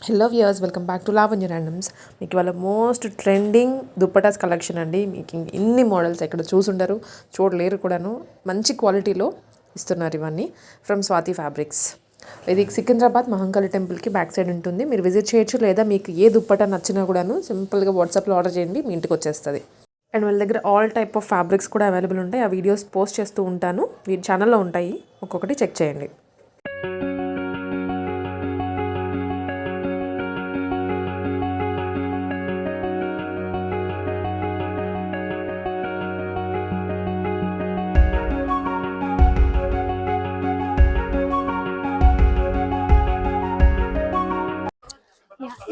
Hello viewers, welcome back to Lavanya randoms. మీకు ఇవాళ most trending dupattas collection అండి. మీకు ఇన్ని మోడల్స్ ఎక్కడ చూసుండరు, చూడలేరు కూడాను. మంచి క్వాలిటీలో ఇస్తున్నారు ఇవన్నీ ఫ్రమ్ స్వాతి ఫ్యాబ్రిక్స్. ఇది సికింద్రాబాద్ మహంకాళి టెంపుల్కి బ్యాక్ సైడ్ ఉంటుంది. మీరు విజిట్ చేయొచ్చు, లేదా మీకు ఏ దుప్పటా నచ్చినా కూడాను సింపుల్గా వాట్సాప్లో ఆర్డర్ చేయండి, మీ ఇంటికి వచ్చేస్తుంది. అండ్ వాళ్ళ దగ్గర ఆల్ టైప్ ఆఫ్ ఫ్యాబ్రిక్స్ కూడా అవైలబుల్ ఉంటాయి. ఆ వీడియోస్ పోస్ట్ చేస్తూ ఉంటాను, వీడి ఛానల్లో ఉంటాయి, ఒక్కొక్కటి చెక్ చేయండి.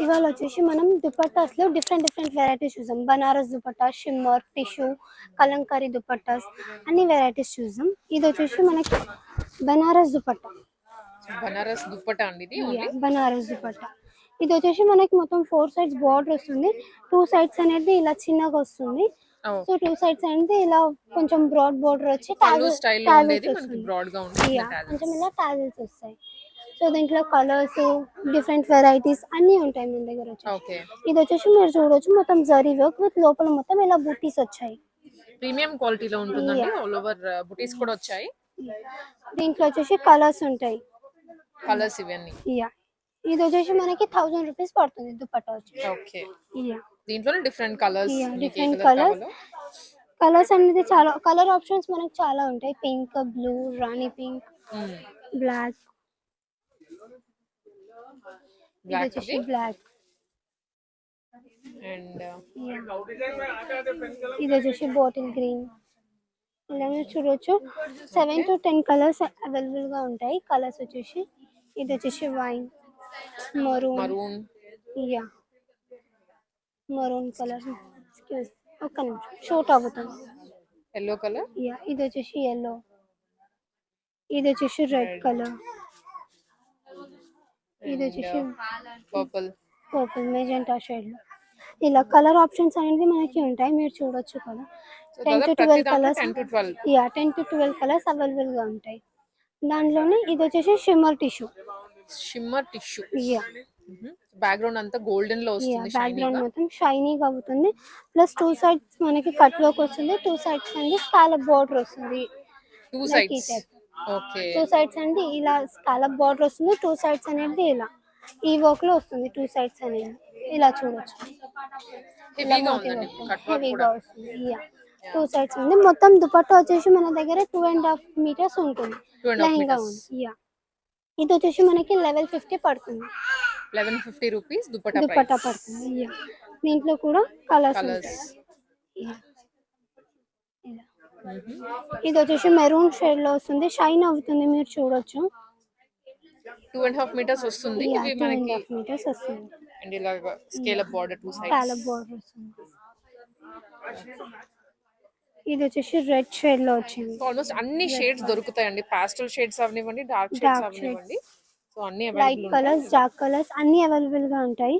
ఇవాళ వచ్చేసి మనం దుపట్టాస్లో డిఫరెంట్ వెరైటీస్ చూసాం. బనారస్ దుపట్టా, షిమ్మర్, టిష్యూ, కలంకారీ దుపట్టాస్ అన్ని వెరైటీస్ చూసాం. ఇది వచ్చేసి మనకి బనారస్ దుపట్టా. బనారస్ దుప్పటా అండి ఇది. బనారస్ దుపట్టా ఇది వచ్చేసి మనకి మొత్తం 4 sides బార్డర్ వస్తుంది. 2 sides అనేది ఇలా చిన్నగా వస్తుంది. సో 2 sides అనేది ఇలా కొంచెం బ్రాడ్ బార్డర్ వచ్చి టాజిల్స్ వస్తుంది. కొంచెం ఇలా టాజిల్స్ వస్తాయి. సో దీంట్లో కలర్స్, డిఫరెంట్ వెరైటీస్ అన్ని ఉంటాయి మన దగ్గర వచ్చి. ఇది వచ్చేసి మీరు చూడొచ్చు, మొత్తం జరీ వర్క్ విత్ లోపల మొత్తం ఇలా బూటీస్ వచ్చాయి. ప్రీమియం క్వాలిటీలో ఉంటుందండి. ఆల్ ఓవర్ బూటీస్ కూడా వచ్చాయి. దీంట్లో వచ్చేసి కలర్స్ ఉంటాయి. కలర్స్ ఇవన్నీ. ఇది వచ్చేసి మనకి 1000 రూపీస్ పడుతుంది దుపట్టా వచ్చి. ఓకే. దీంట్లోనే డిఫరెంట్ కలర్స్. కలర్స్ అనేది చాలా కలర్ ఆప్షన్స్ మనకి చాలా ఉంటాయి. పింక్, బ్లూ, రాణి పింక్, బ్లాక్. ఇది వచ్చేసి బ్లాక్ అండ్ ఇది వచ్చేసి బాటిల్ గ్రీన్. ఇలా మీరు చూడొచ్చు 7 to 10 కలర్స్ అవైలబుల్ గా ఉంటాయి. కలర్స్ వచ్చేసి ఇది వచ్చేసి వైన్, మరూన్, మరూన్ కలర్. ఒక్క నిమిషం షూట్ అవుతుంది. Yellow colour. ఇది వచ్చేసి ఎల్లో. ఇది వచ్చేసి రెడ్ కలర్. ఇది వచ్చేసి పర్పుల్ మెజెంటా షేడ్ లో. ఇలా కలర్ ఆప్షన్స్ అనేది మనకి ఉంటాయి, మీరు చూడొచ్చు కదా. 10 to 12 colours. 10 to 12 colours available గా ఉంటాయి. దాంట్లోనే ఇది వచ్చేసి షిమ్మర్ టిష్యూ. బ్యాక్గ్రౌండ్ అంతా గోల్డెన్ లో వస్తుంది. బ్యాక్గ్రౌండ్ మొత్తం షైనీగా అవుతుంది. ప్లస్ 2 sides మనకి కట్ వర్క్ వస్తుంది. 2 sides అనేది స్కాలప్ బార్డర్ వస్తుంది. 2 sides. ఓకే. 2 sides అంటే ఇలా స్కాలప్ బార్డర్ వస్తుంది. 2 sides అనేది ఇలా ఈ వర్క్ లో వస్తుంది. 2 sides అనేది ఇలా చూడొచ్చు. హెవీగా వస్తుంది. 2 sides ఉంది. మొత్తం దుపట్టా వచ్చేసి మన దగ్గర 2.5 meters ఉంటుంది. లెహంగా ఉంది. ఇది వచ్చేసి మనకి 1150 పడుతుంది. 1150 రూపీస్ దుపట్టా పడుతుంది. దీంట్లో కూడా కలర్స్ ఉంటాయి. ఇది వచ్చేసి మెరూన్ షేడ్ లో వస్తుంది. షైన్ అవుతుంది, మీరు చూడొచ్చు. 2.5 meters వస్తుంది. ఇవి మనకి 2.5 meters వస్తుంది. అండ్ ఇలా scale up border 2 sides. Scale up border వస్తుంది. ఇది వచ్చేసి రెడ్ షేడ్ లో వచ్చింది. ఆల్మోస్ట్ అన్ని షేడ్స్ దొరుకుతాయండి. పాస్టల్ షేడ్స్ అవనివ్వండి, డార్క్ షేడ్స్ అవనివ్వండి. సో అన్ని అవైలబుల్ ఉంటాయి. లైట్ కలర్స్, డార్క్ కలర్స్ అన్ని అవైలబుల్ గా ఉంటాయి.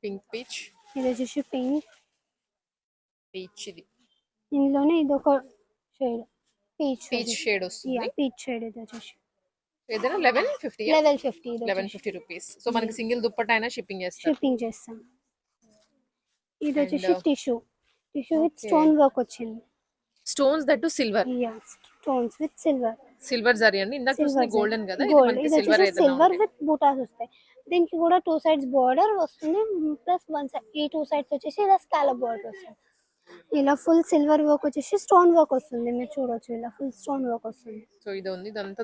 Pink peach. ఇది వచ్చేసి పింక్ పీచ్. ఇది ఇందులోనే ఇది ఒక షేడ్ పీచ్ షేడ్ వస్తుంది. Peach shade. ఇది వచ్చేసి ఏదైనా 1150 రూపీస్. సో మనకి సింగిల్ దుపట్టా అయినా షిప్పింగ్ చేస్తాం. ఇది వచ్చేసి టిష్యూ విత్ స్టోన్ వర్క్ వచ్చింది. Stones that to silver. Stones with silver zari అండి. ఇందాక చూసింది గోల్డెన్ కదా, ఇది మనకి సిల్వర్ విత్ బూటాస్ వస్తాయి. దీనికి కూడా 2 sides బార్డర్ వస్తుంది. ప్లస్ 1 side ఈ 2 sides వచ్చేసి ఇలా స్కాలప్ బార్డర్ వస్తుంది. ఇలా ఫుల్ సిల్వర్ వర్క్ వచ్చేసి స్టోన్ వర్క్ వస్తుంది, మీరు చూడొచ్చు. ఇలా ఫుల్ స్టోన్ వర్క్ వస్తుంది. సో ఇది ఉంది, ఇదంతా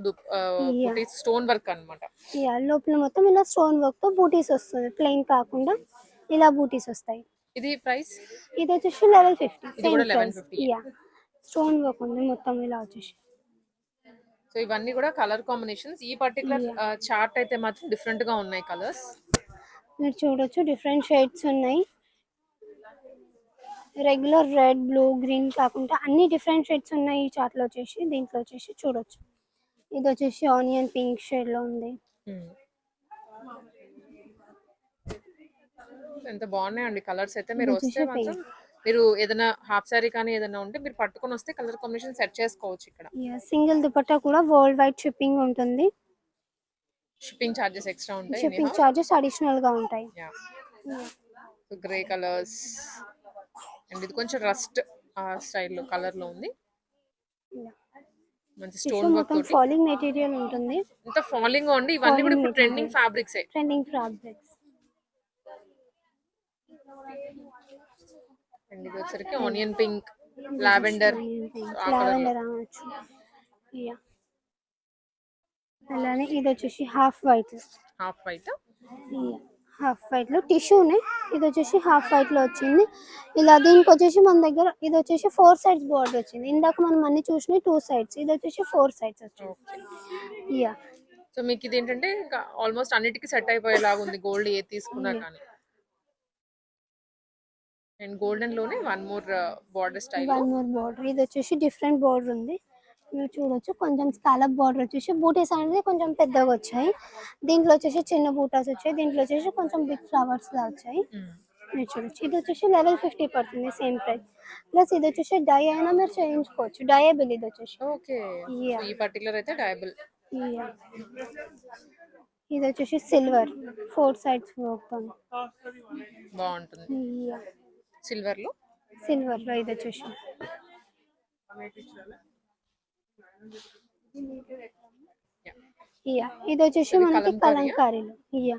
బూటీస్ స్టోన్ వర్క్ అన్నమాట. లోపల మొత్తం ఇలా స్టోన్ వర్క్ తో బూటీస్ వస్తుంది. ప్లెయిన్ కాకుండా ఇలా బూటీస్ వస్తాయి. ఇది ప్రైస్. ఇది వచ్చేసి 1150. స్టోన్ వర్క్ ఉంది మొత్తం ఇలా వచ్చేసి. సో ఇవన్నీ కూడా కలర్ కాంబినేషన్స్. ఈ పర్టికులర్ చార్ట్ అయితే మాత్రం డిఫరెంట్ గా ఉన్నాయి కలర్స్, మీరు చూడొచ్చు. డిఫరెంట్ షేడ్స్ ఉన్నాయి. రెగ్యులర్ రెడ్, బ్లూ, గ్రీన్ కాకుండా అన్ని డిఫరెంట్ షేడ్స్ ఉన్నాయి ఈ చార్ట్ లో వచ్చేసి. దీంట్లో వచ్చేసి చూడొచ్చు, ఇది వచ్చేసి ఆనియన్ పింక్ షేడ్ లో ఉంది. ఎంత బాగున్నాయండి కలర్స్ అయితే. మీరు వస్తే మాత్రం మీరు ఏదైనా హాఫ్ సారీ కానీ ఏదైనా ఉంటే మీరు పట్టుకొని వస్తే కలర్ కాంబినేషన్ సెట్ చేసుకోవచ్చు ఇక్కడ. సింగిల్ దుపట్టా కూడా వరల్డ్ వైడ్ షిప్పింగ్ ఉంటుంది. షిప్పింగ్ చార్జెస్ ఎక్స్ట్రా ఉంటాయి షిప్పింగ్ చార్జెస్ అడిషనల్ గా ఉంటాయి. Yeah. So grey colours and ఇది కొంచెం రస్ట్ ఆ స్టైల్లో కలర్ లో ఉంది. మంచి టిష్యూ స్టోన్ వర్క్ మొత్తం తోటి ఫాలింగ్ మెటీరియల్ ఉంటుంది. ఇంత ఫాలింగ్ ఉంది. ఇవన్నీ కూడా ఫాలింగ్ ఇప్పుడు ట్రెండింగ్ మెటీరియల్, ఫ్యాబ్రిక్సే. Trending fabrics. అండ్ ఇది వచ్చరికి ఆనియన్ పింక్, లావెండర్ ఆ కలర్ లో లావెండర్ అనొచ్చు. యా. అలానే ఇది వచ్చేసి half white. Half white. Half white లో టిష్యూనే, ఇది వచ్చేసి హాఫ్ వైట్ లో వచ్చింది. ఇలా దీనికి వచ్చేసి మన దగ్గర ఇది వచ్చేసి 4 సైడ్స్ బోర్డర్ వచ్చింది. ఇందాక మనం అన్ని చూసినాయి 2 సైడ్స్, ఇది వచ్చేసి 4 సైడ్స్ వచ్చింది. యా. సో మీకు ఇది ఏంటంటే ఇంకా ఆల్మోస్ట్ అన్నిటికీ సెట్ అయిపోయేలాగా ఉంది గోల్డ్ ఏ తీసుకున్నా కానీ. అండ్ గోల్డెన్ లోనే one more border style. One more border, ఇది వచ్చేసి డిఫరెంట్ బార్డర్ ఉంది. మీరు చూడొచ్చు కొంచెం స్కాలప్ బార్డర్ వచ్చేసి బూటీస్ అనేది కొంచెం పెద్దగా వచ్చాయి. దీంట్లో వచ్చేసి చిన్న బూటాస్ వచ్చాయి, దీంట్లో వచ్చేసి కొంచెం బిగ్ ఫ్లవర్స్ లా వచ్చాయి. మీరు చూడొచ్చు ఇది వచ్చేసి లెవెల్ 50 పడుతుంది సేమ్ ప్రైస్. ప్లస్ ఇది వచ్చేసి డై అయినా మీరు చేయించుకోవచ్చు, డయబుల్ ఇది వచ్చేసి. ఓకే. ఈ పర్టికులర్ అయితే డయబుల్. ఇది వచ్చేసి సిల్వర్ 4 సైడ్స్ ఓపెన్, బాగుంటుంది సిల్వర్ లో. సిల్వర్ లో ఇది వచ్చేసి. ఇది వచ్చేసి మనకి కలంకారీలో.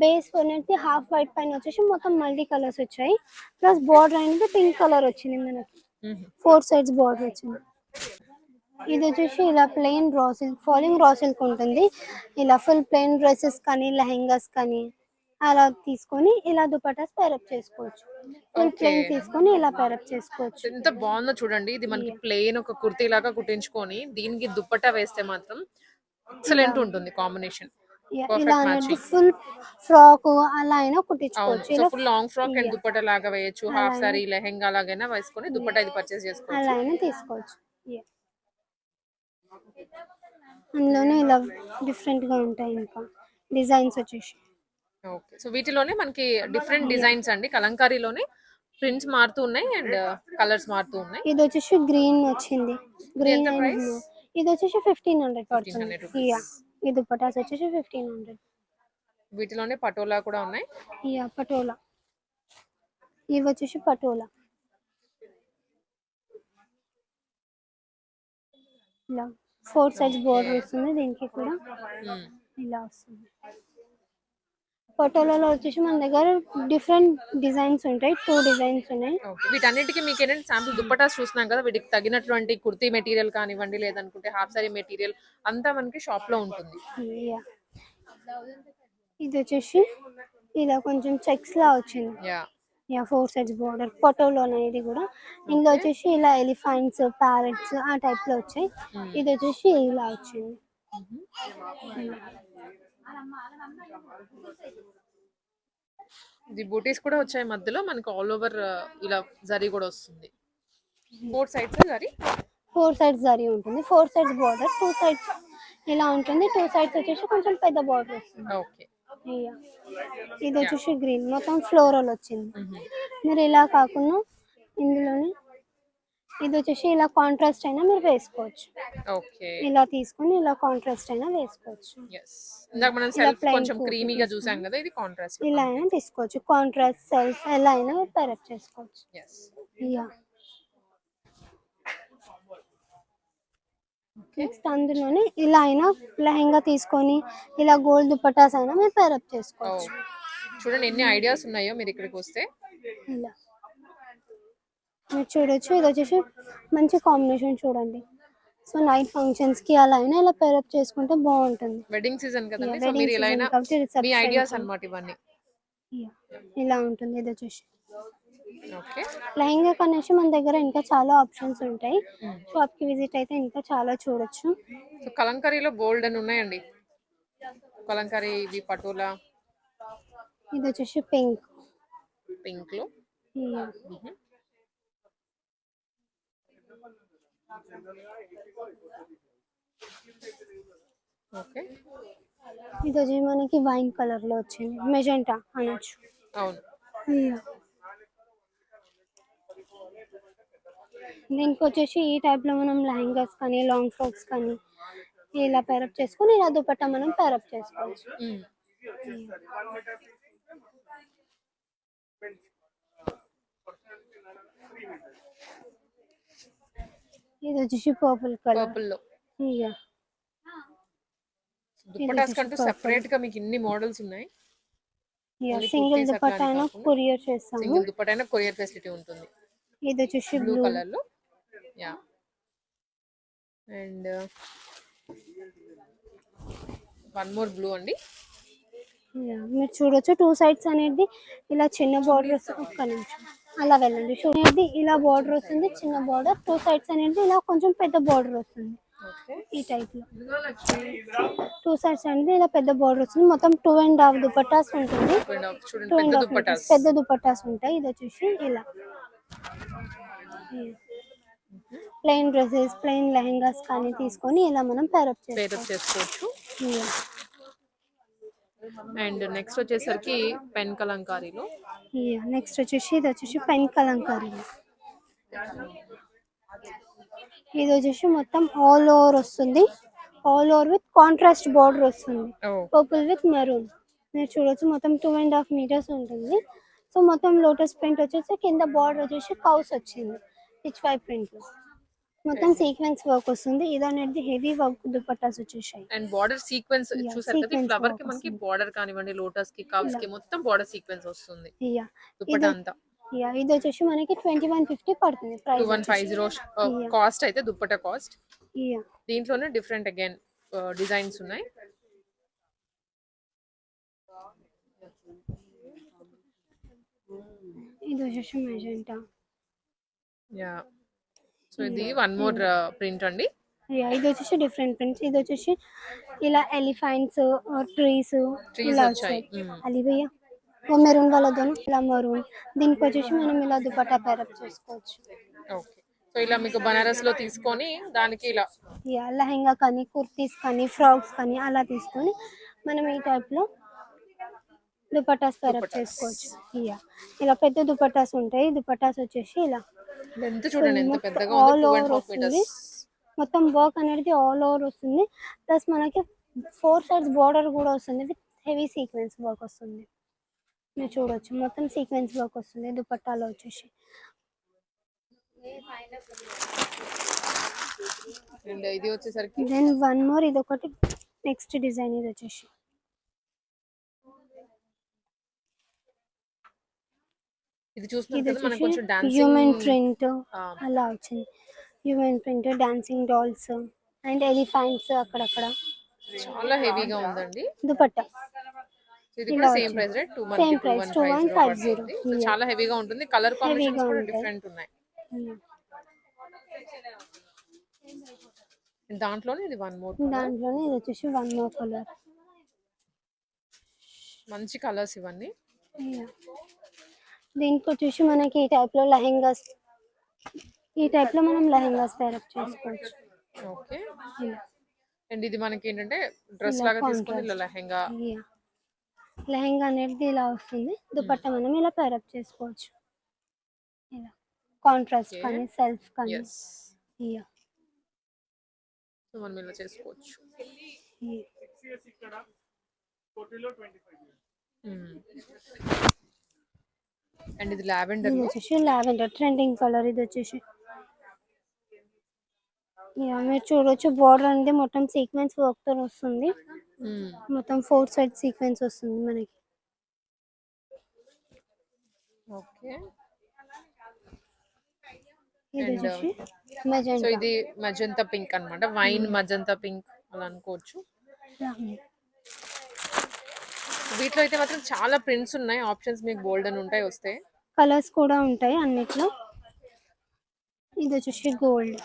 బేస్ అనేది హాఫ్ వైట్ పైన వచ్చేసి మొత్తం మల్టీ కలర్స్ వచ్చాయి. ప్లస్ బార్డర్ అనేది పింక్ కలర్ వచ్చింది మనకి, 4 సైడ్స్ బార్డర్ వచ్చింది. ఇది వచ్చేసి ఇలా plain raw silk, falling raw silk ఉంటుంది. ఇలా ఫుల్ ప్లెయిన్ డ్రెస్సెస్ కానీ లెహెంగాస్ కానీ అలా తీసుకొని ఇలా దుపట్టాస్ పేరప్ చేసుకోవచ్చు. ఫుల్ ప్లెయిన్ తీసుకొని ఇలా పేరప్ చేసుకోవచ్చు. ఎంత బాగుందో చూడండి. ఇది మనకి ప్లెయిన్ ఒక కుర్తీ లాగా కుట్టించుకొని దీనికి దుపట్టా వేస్తే మాత్రం ఎక్సలెంట్ ఉంటుంది కాంబినేషన్. ఇలా అనేది ఫుల్ ఫ్రాక్ అలా అయినా కుట్టించుకోవచ్చు. So full long frock and dupatta లాగా వేయొచ్చు, హాఫ్ సారీ లెహెంగా లాగైనా వేసుకొని దుపట్టా ఇది పర్చేస్ చేసుకోవచ్చు. అలా అయినా తీసుకోవచ్చు. అందులోనే ఇలా డిఫరెంట్ గా ఉంటాయి ఇంకా డిజైన్స్ వచ్చేసి. ఓకే. సో వీటిలోనే మనకి డిఫరెంట్ డిజైన్స్ అండి. కలంకారీలోనే ప్రింట్స్ మారుతూ ఉన్నాయి అండ్ కలర్స్ మారుతూ ఉన్నాయి. ఇది వచ్చేసి గ్రీన్ వచ్చింది, గ్రీన్ అండ్ బ్లూ. ఇది వచ్చేసి 1500 పడుతుంది. ఈ దుపట్టాస్ వచ్చేసి 1500. వీటిలోనే పటోలా కూడా ఉన్నాయి. పటోలా, ఇవి వచ్చేసి పటోలా. ఇలా 4 సైడ్స్ బోర్డర్ వస్తుంది దీనికి కూడా. ఇలా వస్తుంది. పటోలాలో వచ్చేసి మన దగ్గర డిఫరెంట్ డిజైన్స్ ఉంటాయి, 2 డిజైన్స్ ఉన్నాయి. వీటన్నిటికీ మీకు ఏంటంటే శాంపుల్ దుపట్టాస్ చూస్తున్నాం కదా, వీటికి తగినటువంటి కుర్తీ మెటీరియల్ కానివ్వండి, లేదనుకుంటే హాఫ్ సారీ మెటీరియల్ అంతా మనకి షాప్ లో ఉంటుంది. ఇది వచ్చేసి ఇలా కొంచెం చెక్స్ లా వచ్చింది. 4 సైడ్స్ బోర్డర్ పటోలో అనేది కూడా. ఇందులో వచ్చేసి ఇలా ఎలిఫెంట్స్, ప్యారెట్స్ ఆ టైప్ లో వచ్చాయి. ఇది వచ్చేసి ఇలా వచ్చింది. ఇది బూటీస్ కూడా వచ్చాయి మధ్యలో మనకి ఆల్ ఓవర్ ఇలా జరీ కూడా వస్తుంది. 4 సైడ్స్ జరీ, 4 సైడ్స్ జరీ ఉంటుంది. 4 సైడ్స్ బోర్డర్, 2 సైడ్స్ ఇలా ఉంటుంది. 2 సైడ్స్ వచ్చేసి కొంచెం పెద్ద బోర్డర్ వస్తుంది. ఓకే. ఇది వచ్చేసి గ్రీన్ మొత్తం ఫ్లోరల్ వచ్చింది. మీరు ఇలా కాకుండా ఇందులోనే ఇది వచ్చేసి ఇలా కాంట్రాస్ట్ అయినా మీరు వేసుకోవచ్చు. ఓకే. ఇలా తీసుకొని ఇలా కాంట్రాస్ట్ అయినా వేసుకోవచ్చు. ఇందాక మనం సెల్ఫ్ కొంచెం క్రీమీగా చూసాం కదా, ఇది కాంట్రాస్ట్. ఇలా అయినా తీసుకోవచ్చు, కాంట్రాస్ట్ సెల్ఫ్ ఎలా అయినా పేరప్ చేసుకోవచ్చు. నెక్స్ట్ అందులోనే ఇలా అయినా లెహంగా తీసుకొని ఇలా గోల్డ్ దుపట్టాస్ అయినా మీరు పేరప్ చేసుకోవచ్చు. చూడండి ఎన్ని ఐడియాస్ ఉన్నాయో మీరు ఇక్కడికి వస్తే. ఇలా మీరు చూడొచ్చు. ఇది వచ్చేసి మంచి కాంబినేషన్ చూడండి. సో నైట్ ఫంక్షన్స్ కి అలా అయినా ఇలా పేరప్ చేసుకుంటే బాగుంటుంది. వెడ్డింగ్ సీజన్ కదండి, సో మీరు ఇలా అయినా మీ ఐడియాస్ అన్నమాట ఇవన్నీ. ఇలా ఉంటుంది. ఇది వచ్చేసి ఓకే. లెహంగా కనేసి మన దగ్గర ఇంకా చాలా ఆప్షన్స్ ఉంటాయి. షాప్ కి విజిట్ అయితే ఇంకా చాలా చూడొచ్చు. సో కలంకారీలో బోల్డ్ అని ఉన్నాయండి. కలంకారీ, ఇది పటోలా. ఇది వచ్చేసి పింక్, పింక్ లో. ఓకే. ఇది వచ్చి మనకి వైన్ కలర్ లో వచ్చింది, మెజెంటా అనొచ్చు. అవును. దీనికి వచ్చేసి ఈ టైప్ లో మనం లెహంగాస్ కానీ లాంగ్ ఫ్రాక్స్ కానీ ఇలా పేరప్ చేసుకొని ఇలా దుపట్టా మనం పేరప్ చేసుకోవచ్చు. ఇది వచ్చేసి పర్పుల్ కలర్. పర్పుల్ లో ఇక దుప్పటాస్ కంటూ సెపరేట్ గా మీకు ఇన్ని మోడల్స్ ఉన్నాయి. సింగిల్ దుపట్టా అయినా కొరియర్ చేస్తాము. సింగిల్ దుపట్టా అయినా కొరియర్ ఫెసిలిటీ ఉంటుంది. ఇది వచ్చేసి బ్లూ కలర్ లో. Yeah. And one more blue అండి. మీరు చూడొచ్చు 2 సైడ్స్ అనేది ఇలా చిన్న బార్డర్ వస్తుంది. ఒక్క నిమిషం అలా వెళ్ళండి. చూడండి ఇలా బార్డర్ వస్తుంది, చిన్న బార్డర్. 2 సైడ్స్ అనేది ఇలా కొంచెం పెద్ద బార్డర్ వస్తుంది. ఈ టైప్ లో 2 సైడ్స్ అనేది ఇలా పెద్ద బార్డర్ వస్తుంది. మొత్తం 2.5 దుపట్టాస్ ఉంటుంది. 2.5 మీటర్స్ పెద్ద దుపట్టాస్ ఉంటాయి. ఇది వచ్చేసి ఇలా ప్లెయిన్ డ్రెస్సెస్, ప్లెయిన్ లెహంగాస్ కానీ తీసుకొని ఇలా మనం పేరప్ చేసుకోవచ్చు. అండ్ నెక్స్ట్ వచ్చేసరికి పెన్ కలంకారీలో. నెక్స్ట్ వచ్చేసి ఇది వచ్చేసి పెన్ కలంకారీలో. ఇది వచ్చేసి మొత్తం ఆల్ ఓవర్ వస్తుంది. All over with contrast border వస్తుంది. Purple with maroon. మీరు చూడొచ్చు మొత్తం 2.5 మీటర్స్ ఉంటుంది. సో మొత్తం లోటస్ ప్రింట్ వచ్చేసి కింద బార్డర్ వచ్చేసి కౌస్ వచ్చింది పిచ్ పై ప్రింట్ లో. మొత్తం సీక్వెన్స్ వర్క్ వస్తుంది. ఇది అనేది హెవీ వర్క్ దుపట్టాస్ వచ్చేసాయి. అండ్ బార్డర్ సీక్వెన్స్ చూసారు కదా, ఫ్లవర్ కి మనకి బార్డర్ కానివ్వండి, లోటస్ కి, కవ్స్ కి మొత్తం బార్డర్ సీక్వెన్స్ వస్తుంది దుపట్టా అంతా. ఇది వచ్చేసి మనకి 2150 పడుతుంది ప్రైస్. 2150 కాస్ట్ అయితే దుపట్టా కాస్ట్. దీంట్లోనే డిఫరెంట్ అగైన్ డిజైన్స్ ఉన్నాయి. ఇది వచ్చేసి మెజెంటా. యా. సో ఇది వన్ మోర్ ప్రింట్ అండి. ఇది వచ్చేసి డిఫరెంట్ ప్రింట్స్. ఇది వచ్చేసి ఇలా ఎలిఫెంట్స్, ట్రీస్ ఇలా వచ్చాయి. అది భయ్యా మెరూన్ వాళ్ళతో ఇలా మెరూన్. దీనికి వచ్చేసి మనం ఇలా దుపట్టా పేరప్ చేసుకోవచ్చు. ఓకే. సో ఇలా మీకు బనారస్ లో తీసుకొని దానికి ఇలా లెహంగా కానీ, కుర్తీస్ కానీ, ఫ్రాక్స్ కానీ అలా తీసుకొని మనం ఈ టైప్ లో దుపట్టాస్ పేరప్ చేసుకోవచ్చు. ఇలా పెద్ద దుపట్టాస్ ఉంటాయి. దుపట్టాస్ వచ్చేసి ఇలా ఎంత చూడండి ఎంత పెద్దగా ఆల్ ఉంది. ఓవర్ వస్తుంది. మొత్తం వర్క్ అనేది ఆల్ ఓవర్ వస్తుంది. ప్లస్ మనకి 4 సైడ్స్ బార్డర్ కూడా వస్తుంది విత్ హెవీ సీక్వెన్స్ వర్క్ వస్తుంది. మీరు చూడొచ్చు మొత్తం సీక్వెన్స్ వర్క్ వస్తుంది దుపట్టాలో వచ్చేసి. అండ్ ఇది వచ్చేసరికి దెన్ వన్ మోర్, ఇది ఒకటి నెక్స్ట్ డిజైన్. ఇది వచ్చేసి ఇది చూస్తున్నారు కదా, మనకు కొంచెం హ్యూమన్ ప్రింట్ అలా వచ్చింది. Human print, dancing dolls and elephants అక్కడక్కడ. చాలా హెవీగా ఉందండి దుపట్టా. ఇది కూడా సేమ్ ప్రైస్ రేట్ 2150. సో చాలా హెవీగా ఉంటుంది. కలర్ కాంబినేషన్స్ కూడా డిఫరెంట్ ఉన్నాయి. దాంట్లోనే ఇది వన్ మోర్. దాంట్లోనే ఇది వచ్చేసి వన్ మోర్ కలర్. మంచి కలర్స్ ఇవన్నీ. దీనికి వచ్చేసి మనకి ఈ టైప్ లో లెహంగాస్, ఈ టైప్ లో మనం లెహంగాస్ పేరప్ చేసుకోవచ్చు. ఓకే. అండ్ ఇది మనకి ఏంటంటే డ్రెస్ లాగా తీసుకొని ఇలా లెహంగా అనేది ఇలా వస్తుంది. దుపట్టా మనం ఇలా పేరప్ చేసుకోవచ్చు. ఇలా కాంట్రాస్ట్ కానీ, సెల్ఫ్ కానీ మనం ఇలా చేసుకోవచ్చు. అండ్ ఇది లావెండర్. ఇది వచ్చేసి లావెండర్ ట్రెండింగ్ కలర్. ఇది వచ్చేసి మీరు చూడొచ్చు బార్డర్ అనేది మొత్తం సీక్వెన్స్ వర్క్ తో వస్తుంది. మొత్తం 4 సైడ్ సీక్వెన్స్ వస్తుంది మనకి. ఓకే. ఇది వచ్చేసి మెజెంటా. సో ఇది మజంతా పింక్ అన్నమాట. వైన్ మజంతా పింక్ అలా అనుకోవచ్చు. వీటిలో అయితే మాత్రం చాలా ప్రింట్స్ ఉన్నాయి. ఆప్షన్స్ మీకు బోల్డ్ అని ఉంటాయి. వస్తే కలర్స్ కూడా ఉంటాయి అన్నిట్లో. ఇది వచ్చేసి గోల్డ్.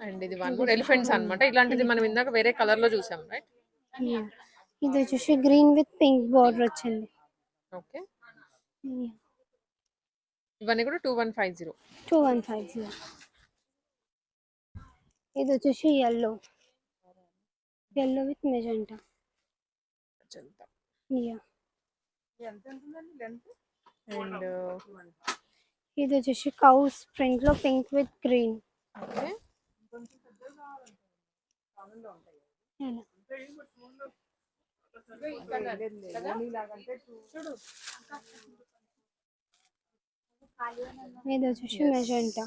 అండ్ ఇది వన్ మోర్ ఎలిఫెంట్స్ అన్నమాట. ఇలాంటిది మనం ఇందాక వేరే కలర్ లో చూసాం, రైట్? ఇది వచ్చేసి గ్రీన్ విత్ పింక్ బార్డర్ వచ్చింది. ఓకే. ఇవన్నీ కూడా 2150. 2150. ఇది వచ్చేసి yellow విత్ మెజెంటా. అండ్ ఇది వచ్చేసి కౌస్ ప్రింట్ లో పింక్ విత్ గ్రీన్. ఓకే, ఇది వచ్చేసి మెజెంటా.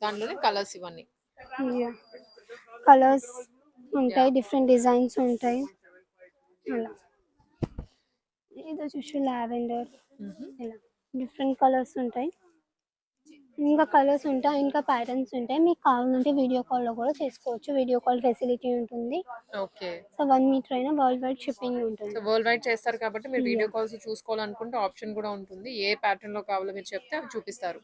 దాంట్లోనే కలర్స్ ఇవన్నీ. కలర్స్ ఉంటాయి, డిఫరెంట్ డిజైన్స్ ఉంటాయి అలా. ఇది వచ్చేసి లావెండర్, ఇలా డిఫరెంట్ కలర్స్ ఉంటాయి. ఇంకా కలర్స్ ఉంటాయి, ఇంకా ప్యాటర్న్స్ ఉంటాయి. మీకు కావాలంటే వీడియో కాల్లో కూడా చేసుకోవచ్చు, వీడియో కాల్ ఫెసిలిటీ ఉంటుంది. ఓకే, సో 1 మీటర్ అయినా వరల్డ్ వైడ్ షిప్పింగ్ ఉంటుంది. సో వరల్డ్ వైడ్ చేస్తారు కాబట్టి మీరు వీడియో కాల్స్ చూసుకోవాలనుకుంటే ఆప్షన్ కూడా ఉంటుంది. ఏ ప్యాటర్న్ లో కావాలో మీరు చెప్తే అవి చూపిస్తారు.